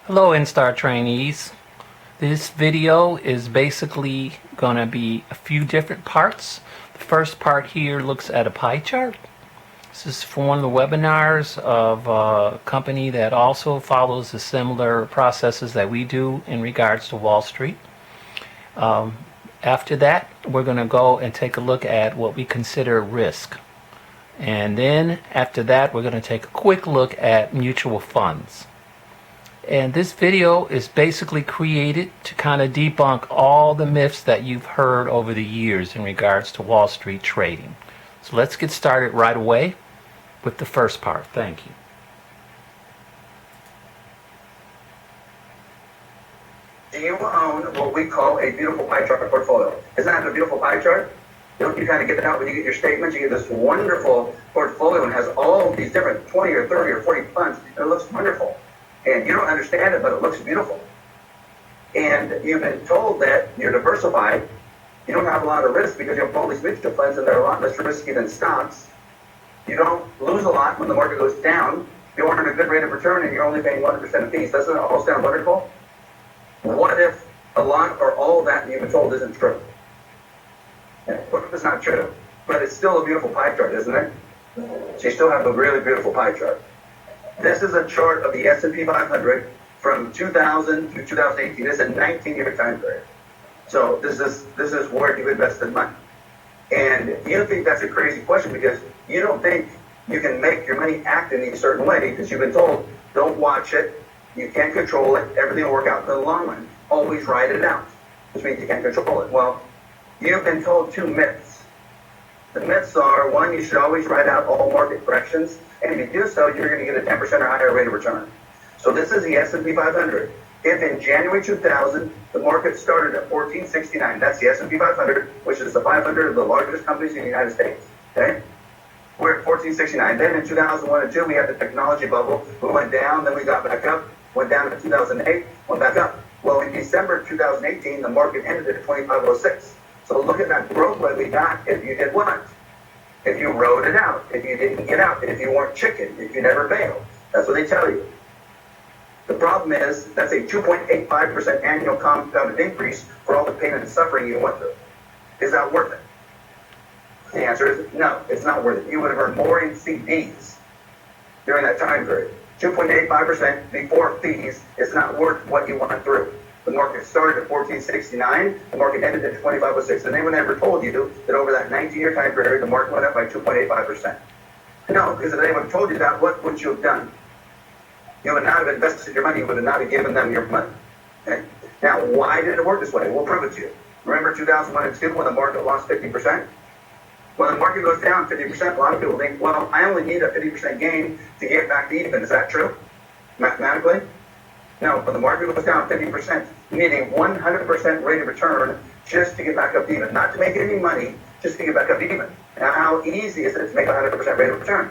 Hello Instar trainees. This video is basically going to be a few different parts. The first part here looks at a pie chart. This is for one of the webinars of a company that also follows the similar processes that we do in regards to Wall Street. After that, we're going to go and take a look at what we consider risk. And then after that, we're going to take a quick look at mutual funds. And this video is basically created to kind of debunk all the myths that you've heard over the years in regards to Wall Street trading. So let's get started right away with the first part. Thank you. Do you own what we call a beautiful pie chart portfolio? Isn't that a beautiful pie chart? Don't you kind of get it out when you get your statements? You get this wonderful portfolio and has all these different 20 or 30 or 40 funds, and it looks wonderful. And you don't understand it, but it looks beautiful. And you've been told that you're diversified. You don't have a lot of risk because you have all these mutual funds and they're a lot less risky than stocks. You don't lose a lot when the market goes down. You earn a good rate of return and you're only paying 1% of fees. Doesn't it all sound wonderful? What if a lot or all of that you've been told isn't true? What if it's not true? But it's still a beautiful pie chart, isn't it? So you still have a really beautiful pie chart. This is a chart of the S&P 500 from 2000 to 2018. This is a 19-year time period. So this is where you invested money. And you think that's a crazy question because you don't think you can make your money act in a certain way because you've been told, don't watch it, you can't control it, everything will work out in the long run. Always ride it out, which means you can't control it. Well, you've been told two myths. The myths are, one, you should always ride out all market corrections. And if you do so, you're going to get a 10% or higher rate of return. So this is the S&P 500. If in January 2000, the market started at 1469, that's the S&P 500, which is the 500 of the largest companies in the United States. Okay? We're at 1469. Then in 2001 and 2, we had the technology bubble. We went down, then we got back up. Went down in 2008, went back up. Well, in December 2018, the market ended at 2506. So look at that growth rate we got if you did what? If you rode it out, if you didn't get out, if you weren't chicken, if you never bailed. That's what they tell you. The problem is that's a 2.85% annual compounded increase for all the pain and suffering you went through. Is that worth it? The answer is no, it's not worth it. You would have earned more in CDs during that time period. 2.85% before fees is not worth what you went through. The market started at 1469, the market ended at 2506, and anyone ever told you that over that 19-year time period, the market went up by 2.85%? No, because if anyone told you that, what would you have done? You would not have invested your money, you would not have given them your money. Okay? Now, why did it work this way? We'll prove it to you. Remember 2001 and 2 when the market lost 50%? When the market goes down 50%, a lot of people think, well, I only need a 50% gain to get back to even. Is that true? Mathematically? No, when the market goes down 50%, you need a 100% rate of return just to get back up even. Not to make any money, just to get back up even. Now, how easy is it to make a 100% rate of return?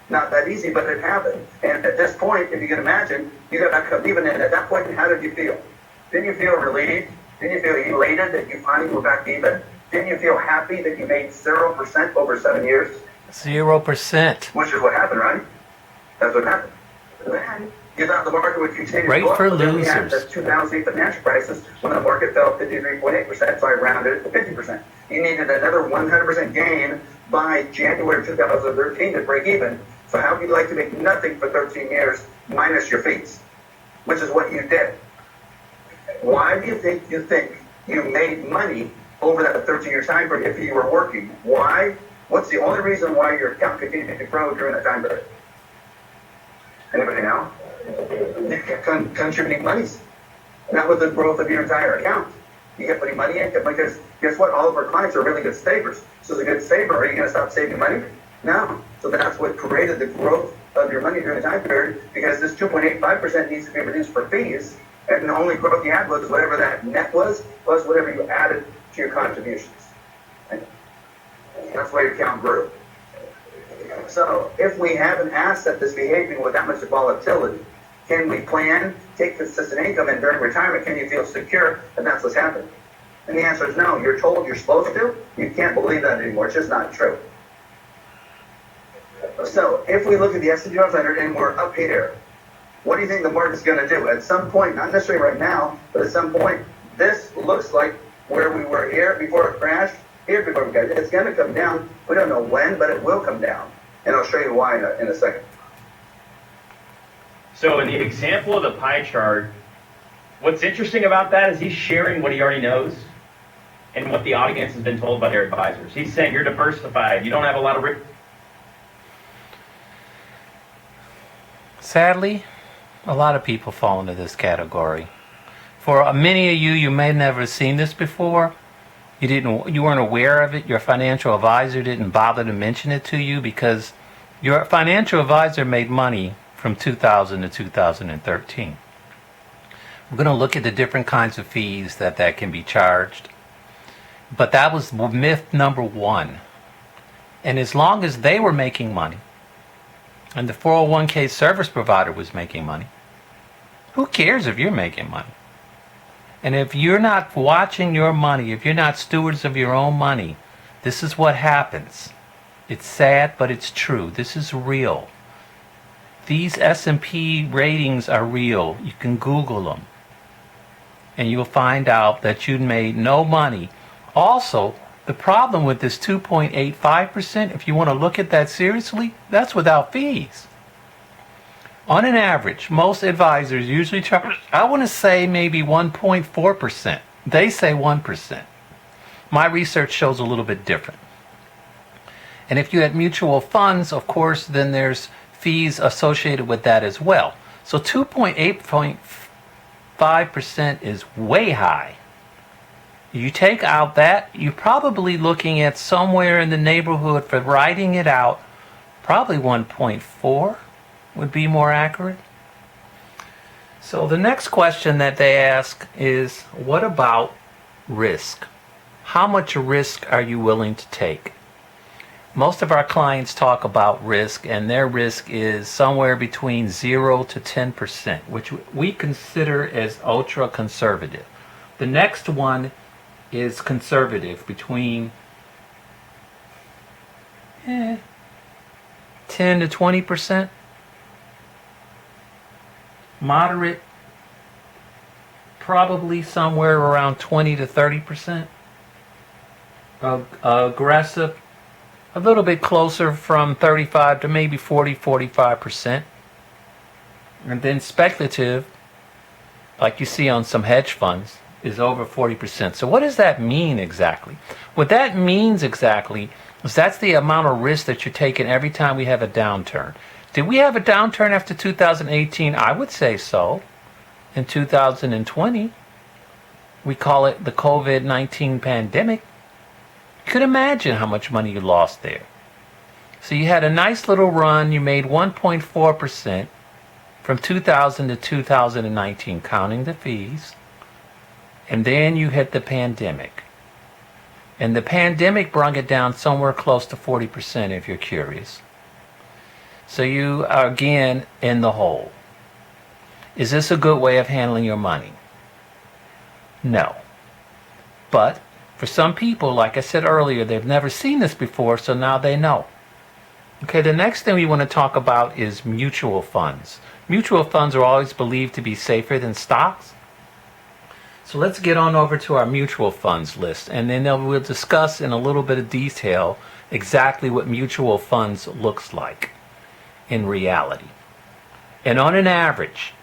Not that easy, but it happened. And at this point, if you can imagine, you got back up even. And at that point, how did you feel? Didn't you feel relieved? Didn't you feel elated that you finally were back even? Didn't you feel happy that you made 0% over 7 years? 0%. Which is what happened, right? That's what happened. Then you thought the market would continue Right to go up. for Then we had losers. the 2008 financial crisis when the market fell 53.8%, so I rounded it to 50%. You needed another 100% gain by January 2013 to break even. So how would you like to make nothing for 13 years minus your fees? Which is what you did. Why do you think you made money over that 13-year time period if you were working? Why? What's the only reason why your account continued to grow during that time period? Anybody know? You kept contributing monies. That was the growth of your entire account. You kept putting money in because guess what? All of our clients are really good savers. So as a good saver, are you going to stop saving money? No. So that's what created the growth of your money during the time period because this 2.85% needs to be reduced for fees. And the only growth you had was whatever that net was, plus whatever you added to your contributions. And that's why your account grew. So if we have an asset that's behaving with that much volatility, can we plan, take consistent income, and during retirement, can you feel secure that that's what's happening? And the answer is no. You're told you're supposed to. You can't believe that anymore. It's just not true. So if we look at the S&P 500 and we're up here, What do you think the market's going to do? At some point, not necessarily right now, but at some point, this looks like where we were here before it crashed, here before we got it. It's going to come down. We don't know when, but it will come down. And I'll show you why in a second. So in the example of the pie chart, what's interesting about that is he's sharing what he already knows and what the audience has been told by their advisors. He's saying you're diversified. You don't have a lot of risk. Sadly, a lot of people fall into this category. For many of you, you may never have seen this before. You weren't aware of it. Your financial advisor didn't bother to mention it to you because your financial advisor made money from 2000 to 2013. We're going to look at the different kinds of fees that can be charged. But that was myth number one. And as long as they were making money, and the 401k service provider was making money, who cares if you're making money? And if you're not watching your money, if you're not stewards of your own money, this is what happens. It's sad, but it's true. This is real. These S&P ratings are real. You can Google them. And you'll find out that you made no money. Also, the problem with this 2.85%, if you want to look at that seriously, that's without fees. On an average, most advisors usually charge, I want to say maybe 1.4%. They say 1%. My research shows a little bit different. And if you had mutual funds, of course, then there's fees associated with that as well. So 2.85% is way high. You take out that, you're probably looking at somewhere in the neighborhood for writing it out, probably 1.4 would be more accurate. So the next question that they ask is, what about risk? How much risk are you willing to take? Most of our clients talk about risk, and their risk is somewhere between 0 to 10%, which we consider as ultra conservative. The next one is conservative, between 10 to 20%. Moderate, probably somewhere around 20 to 30%. Aggressive, a little bit closer, from 35 to maybe 45%. And then speculative, like you see on some hedge funds, is over 40%. So what does that mean exactly? What that means exactly is that's the amount of risk that you're taking every time we have a downturn. Did we have a downturn after 2018? I would say so. In 2020, we call it the COVID-19 pandemic. You could imagine how much money you lost there. So you had a nice little run. You made 1.4% from 2000 to 2019, counting the fees. And then you hit the pandemic. And the pandemic brought it down somewhere close to 40%, if you're curious. So you are again in the hole. Is this a good way of handling your money? No. But for some people, like I said earlier, they've never seen this before, so now they know. Okay, the next thing we want to talk about is mutual funds. Mutual funds are always believed to be safer than stocks. So let's get on over to our mutual funds list, and then we'll discuss in a little bit of detail exactly what mutual funds looks like in reality. And on an average,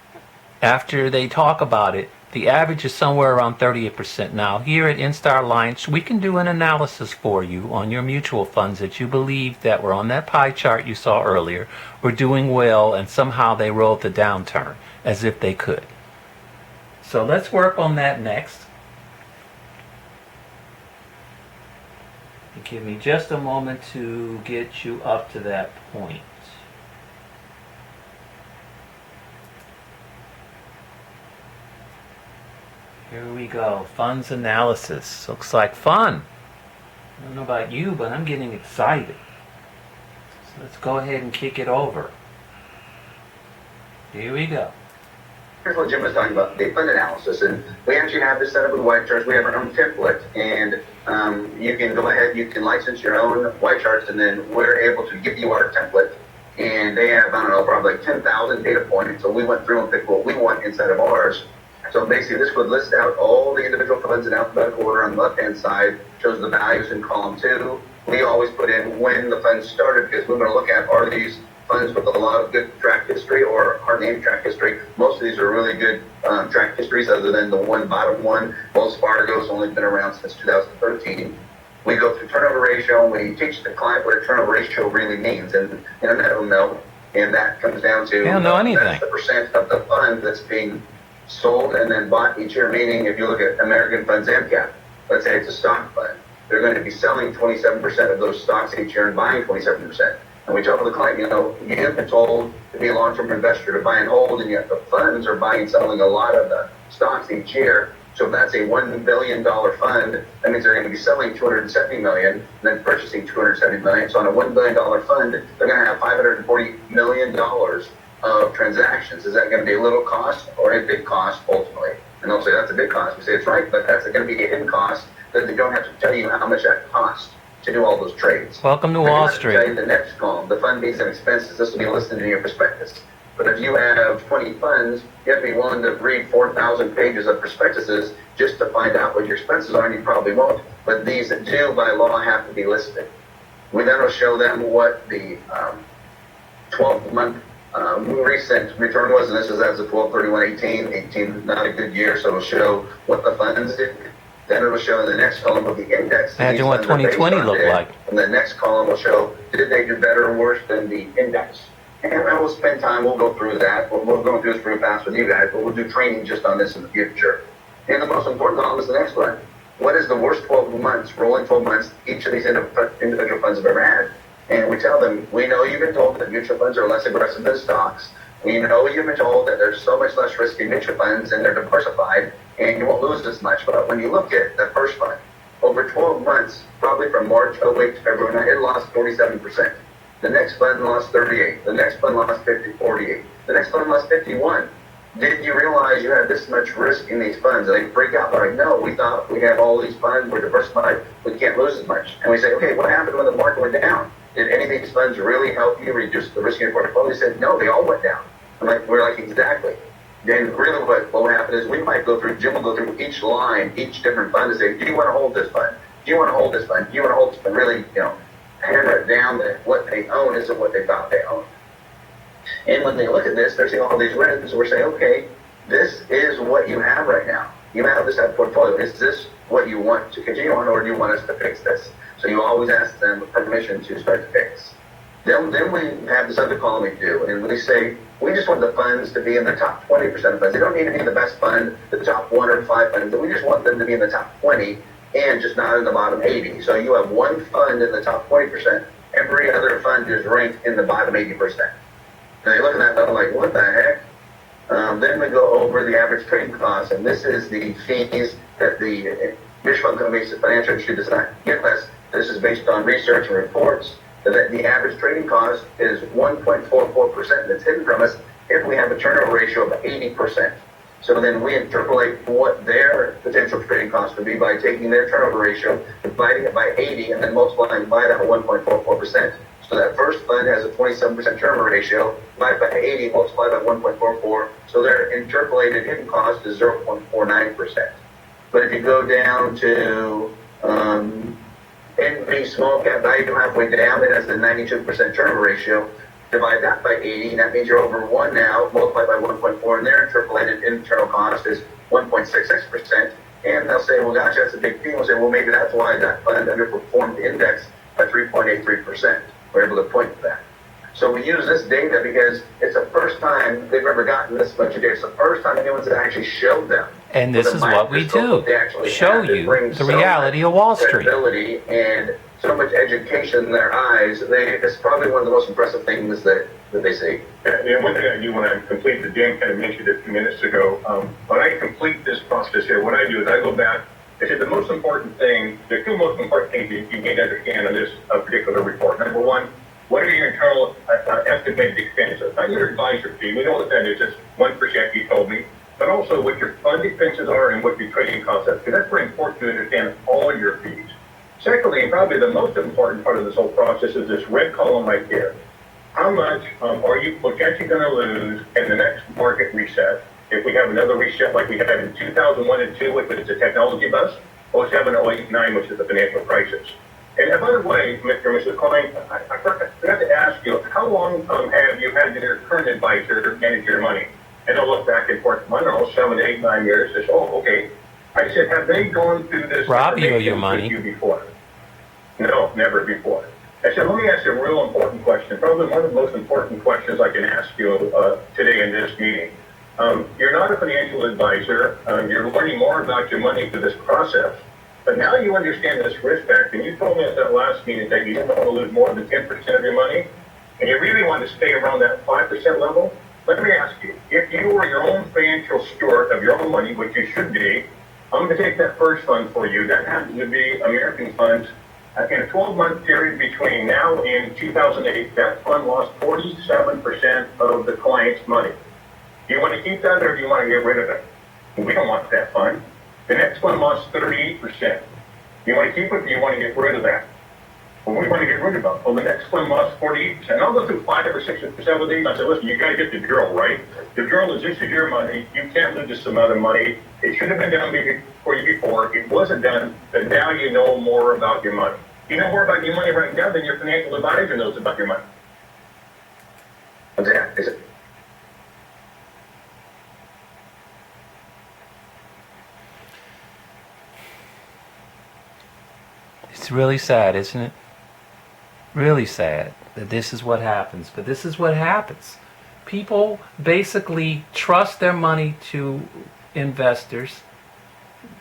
after they talk about it, the average is somewhere around 38%. Now, here at Instar Alliance, we can do an analysis for you on your mutual funds that you believe that were on that pie chart you saw earlier, were doing well, and somehow they rode the downturn as if they could. So let's work on that next. Give me just a moment to get you up to that point. Here we go. Funds analysis. Looks like fun. I don't know about you, but I'm getting excited. So let's go ahead and kick it over. Here we go. Here's what Jim was talking about, the fund analysis. And we actually have this set up with white charts. We have our own template. And you can go ahead, you can license your own white charts, and then we're able to give you our template. and they have, I don't know, probably like 10,000 data points. So we went through and picked what we want inside of ours. So basically, this would list out all the individual funds in alphabetical order on the left-hand side, shows the values in column 2. We always put in when the funds started, because we're going to look at, are these funds with a lot of good track history or hardly any track history. Most of these are really good track histories, other than the one bottom one. Wells Fargo's only been around since 2013. We go through turnover ratio, and we teach the client what a turnover ratio really means, and I don't know. And that comes down to They don't know anything. That's the percent of the fund that's being sold and then bought each year. Meaning, if you look at American Funds AMCAP, let's say it's a stock fund, they're going to be selling 27% of those stocks each year and buying 27%. And we tell the client, you've been told to be a long-term investor, to buy and hold, and yet the funds are buying and selling a lot of the stocks each year. So if that's a $1 billion fund, that means they're going to be selling $270 million and then purchasing $270 million. So on a $1 billion fund, they're going to have $540 million of transactions. Is that going to be a little cost or a big cost ultimately? And they'll say that's a big cost. We say it's right, but that's going to be a hidden cost that they don't have to tell you how much that costs to do all those trades. Welcome to Wall Street. Tell you the next column, the fund fees and expenses. This will be listed in your prospectus. But if you have 20 funds, you have to be willing to read 4,000 pages of prospectuses just to find out what your expenses are, and you probably won't. But these that do, by law, have to be listed. We then will show them what the 12-month recent return was, and this is as of 12/31/18. 18, not a good year, so it'll show what the funds did. Then it will show in the next column of the index. Imagine what 2020 looked like. And the next column will show, did they do better or worse than the index? And we'll spend time, we'll go through that. We'll go through this real fast with you guys, but we'll do training just on this in the future. And the most important column is the next one. What is the worst 12 months, rolling 12 months, each of these individual funds have ever had? And we tell them, we know you've been told that mutual funds are less aggressive than stocks. We know you've been told that there's so much less risk in mutual funds and they're diversified and you won't lose as much. But when you look at the first fund, over 12 months, probably from March 08 to February, it lost 47%. The next fund lost 38. The next fund lost 48. The next fund lost 51. Did you realize you had this much risk in these funds? And they freak out. They're like, no, we thought we had all these funds, we're diversified, we can't lose as much. And we say, okay, what happened when the market went down? Did any of these funds really help you reduce the risk in your portfolio? They said, no, they all went down. We're like, exactly. Then really what will happen is we might go through, Jim will go through each line, each different fund and say, do you want to hold this fund? Do you want to hold this fund? Do you want to hold this fund? Really, hammer it down that what they own isn't what they thought they owned. And when they look at this, they're seeing all these wins. So we're saying, okay, this is what you have right now. You have this type of portfolio. Is this what you want to continue on, or do you want us to fix this? So you always ask them permission to start to fix. Then we have this other column we do, and we say, we just want the funds to be in the top 20% of funds. They don't need to be in the best fund, the top 1 or 5 funds. We just want them to be in the top 20 and just not in the bottom 80. So you have one fund in the top 20%. Every other fund is ranked in the bottom 80%. Now you look at that, I'm like, what the heck? Then we go over the average trading costs, and this is the fees that the mutual fund companies, the financial industry does not give us. This is based on research and reports. That the average trading cost is 1.44% that's hidden from us if we have a turnover ratio of 80%. So then we interpolate what their potential trading cost would be by taking their turnover ratio, dividing it by 80, and then multiplying by that 1.44%. So that first fund has a 27% turnover ratio, divided by 80, multiplied by 1.44. So their interpolated hidden cost is 0.49%. But if you go down to NV small cap value halfway down, it has a 92% turnover ratio. Divide that by 80, that means you're over 1 now, multiplied by 1.4, and their interpolated internal cost is 1.66%. And they'll say, well, gosh, that's a big deal. We'll say, well, maybe that's why that fund underperformed the index by 3.83%. We're able to point to that. So we use this data because it's the first time they've ever gotten this much data. It's the first time anyone's actually showed them. And this is what we do, show you the reality of Wall Street. And so much education in their eyes. It's probably one of the most impressive things that they see. And one thing I do when I complete the Dan kind of mentioned it a few minutes ago, when I complete this process here, what I do is I go back. I said the most important thing, the two most important things you need to understand on this particular report. Number one, what are your internal estimated expenses? Not your advisor fee. We know what that is. It's 1%, you told me. But also what your fund expenses are and what your trading costs are. Because that's very important to understand all your fees. Secondly, and probably the most important part of this whole process is this red column right here. how much are you potentially going to lose in the next market reset? If we have another reset like we had in 2001 and 2, which was a technology bust, or 2008 and 9, which is the financial crisis. And by the way, Mr. and Mrs. Klein, I forgot to ask you, how long have you had your current advisor manage your money? And I'll look back and forth, I don't know, 7, 8, 9 years. Says, oh, okay. I said, have they gone through this Rob you of information your with money. you before? No, never before. I said, let me ask you a real important question, probably one of the most important questions I can ask you today in this meeting. You're not a financial advisor. You're learning more about your money through this process. But now you understand this risk factor. And you told me at that last meeting that you don't want to lose more than 10% of your money, and you really want to stay around that 5% level. Let me ask you, if you were your own financial steward of your own money, which you should be, I'm going to take that first fund for you. That happens to be American funds. In a 12-month period between now and 2008, that fund lost 47% of the client's money. Do you want to keep that or do you want to get rid of it? We don't want that fund. The next one lost 38%. You want to keep it or you want to get rid of that? Well, we want to get rid of it. Well, the next one lost 48%. And I'll go through 5 or 6 or 7 of these. I said, listen, you got to get the drill, right? The drill is this is your money. You can't lose this amount of money. It should have been done for you before. It wasn't done, but now you know more about your money. You know more about your money right now than your financial advisor knows about your money. What's that? Is it? It's really sad, isn't it? Really sad that this is what happens. But this is what happens. People basically trust their money to investors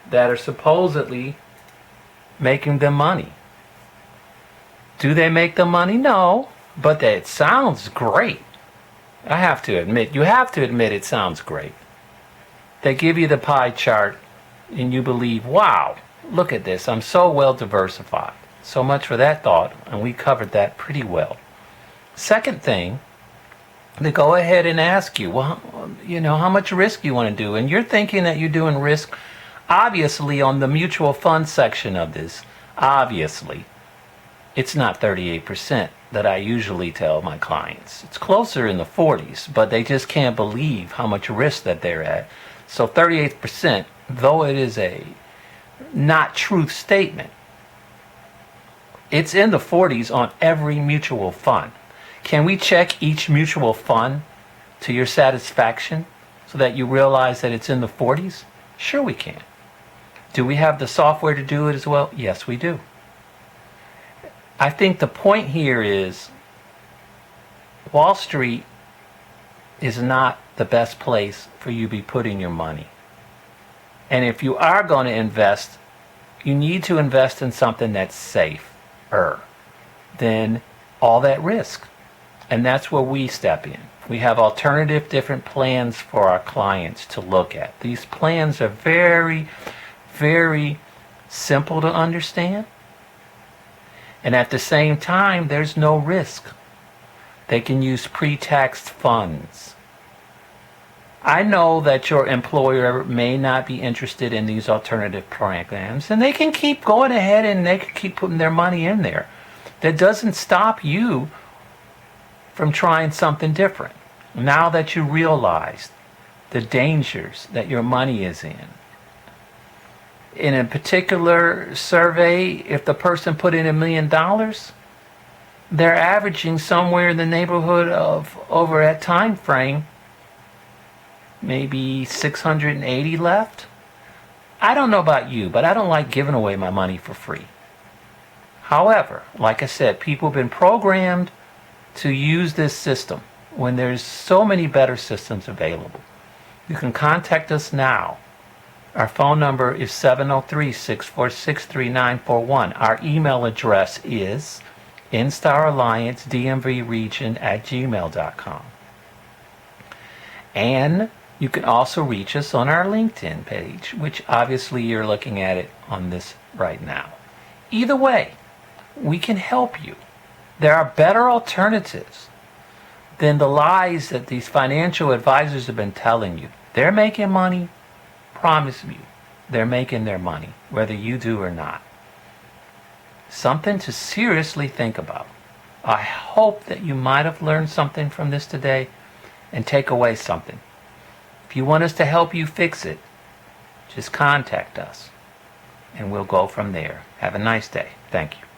that are supposedly making them money. Do they make them money? No. But it sounds great. I have to admit, you have to admit it sounds great. They give you the pie chart and you believe, wow, look at this, I'm so well diversified. So much for that thought, and we covered that pretty well. Second thing, they go ahead and ask you, well, you know, how much risk you want to do? And you're thinking that you're doing risk, obviously, on the mutual fund section of this. Obviously, it's not 38% that I usually tell my clients. It's closer in the 40s, but they just can't believe how much risk that they're at. So 38%, though it is a not truth statement, it's in the 40s on every mutual fund. Can we check each mutual fund to your satisfaction so that you realize that it's in the 40s? Sure we can. Do we have the software to do it as well? Yes, we do. I think the point here is Wall Street is not the best place for you to be putting your money. And if you are going to invest, you need to invest in something that's safer than all that risk. And that's where we step in. We have alternative different plans for our clients to look at. These plans are very, very simple to understand. And at the same time, there's no risk. They can use pre-taxed funds. I know that your employer may not be interested in these alternative programs, and they can keep going ahead and they can keep putting their money in there. That doesn't stop you from trying something different. Now that you realize the dangers that your money is in a particular survey, if the person put in $1 million, they're averaging somewhere in the neighborhood of, over that time frame, maybe 680 left. I don't know about you, but I don't like giving away my money for free. However, like I said, people have been programmed to use this system when there's so many better systems available. You can contact us now. Our phone number is 703-646-3941. Our email address is instaralliancedmvregion@gmail.com. And you can also reach us on our LinkedIn page, which obviously you're looking at it on this right now. Either way, we can help you. There are better alternatives than the lies that these financial advisors have been telling you. They're making money. Promise you, they're making their money, whether you do or not. Something to seriously think about. I hope that you might have learned something from this today and take away something. If you want us to help you fix it, just contact us and we'll go from there. Have a nice day. Thank you.